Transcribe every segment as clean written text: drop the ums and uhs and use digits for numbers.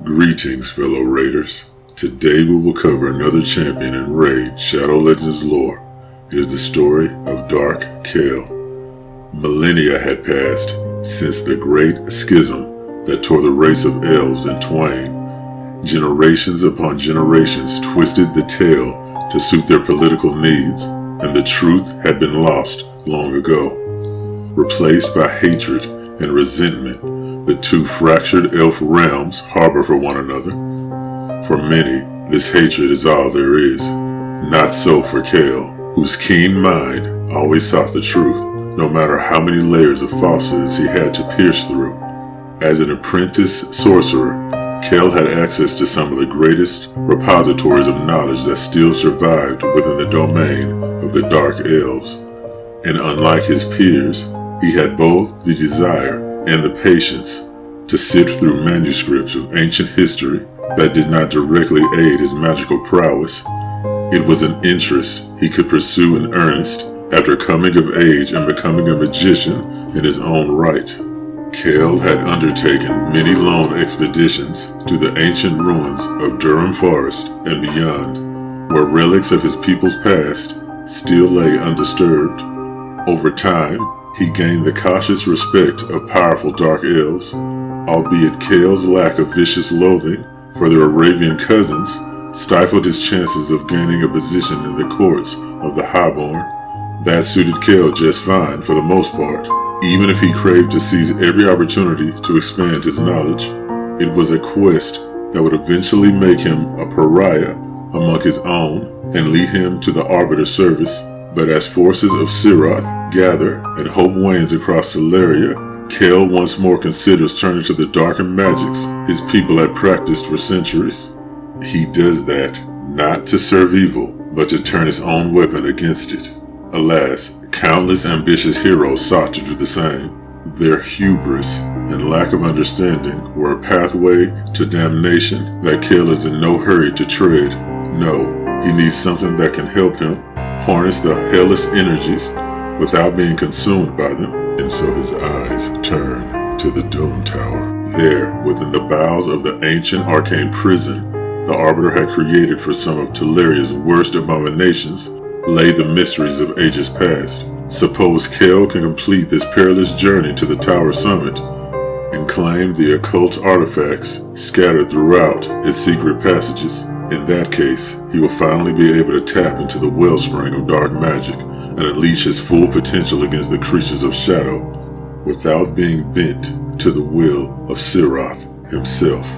Greetings, fellow raiders. Today we will cover another champion in Raid Shadow Legends lore. It is the story of Dark Kael. Millennia had passed since the great schism that tore the race of elves in twain. Generations upon generations twisted the tale to suit their political needs, and the truth had been lost long ago. Replaced by hatred and resentment, the two fractured elf realms harbor for one another. For many, this hatred is all there is. Not so for Kael, whose keen mind always sought the truth, no matter how many layers of falsehoods he had to pierce through. As an apprentice sorcerer, Kael had access to some of the greatest repositories of knowledge that still survived within the domain of the Dark Elves. And unlike his peers, he had both the desire and the patience to sift through manuscripts of ancient history that did not directly aid his magical prowess. It was an interest he could pursue in earnest after coming of age and becoming a magician in his own right. Kael had undertaken many lone expeditions to the ancient ruins of Durham Forest and beyond, where relics of his people's past still lay undisturbed. Over time, he gained the cautious respect of powerful Dark Elves, albeit Kael's lack of vicious loathing for their Arabian cousins stifled his chances of gaining a position in the courts of the Highborn. That suited Kael just fine for the most part. Even if he craved to seize every opportunity to expand his knowledge, it was a quest that would eventually make him a pariah among his own and lead him to the Arbiter service. But as forces of Siroth gather and hope wanes across Teleria, Kael once more considers turning to the darkened magics his people had practiced for centuries. He does that not to serve evil, but to turn his own weapon against it. Alas, countless ambitious heroes sought to do the same. Their hubris and lack of understanding were a pathway to damnation that Kael is in no hurry to tread. No, he needs something that can help him harness the hellish energies without being consumed by them. And so his eyes turn to the Doom Tower. There, within the bowels of the ancient arcane prison the Arbiter had created for some of Teleria's worst abominations, lay the mysteries of ages past. Suppose Kael can complete this perilous journey to the tower summit and claim the occult artifacts scattered throughout its secret passages. In that case, he will finally be able to tap into the wellspring of dark magic and unleash his full potential against the creatures of shadow without being bent to the will of Siroth himself.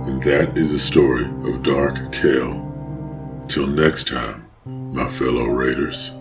And that is the story of Dark Kael. Till next time, my fellow raiders.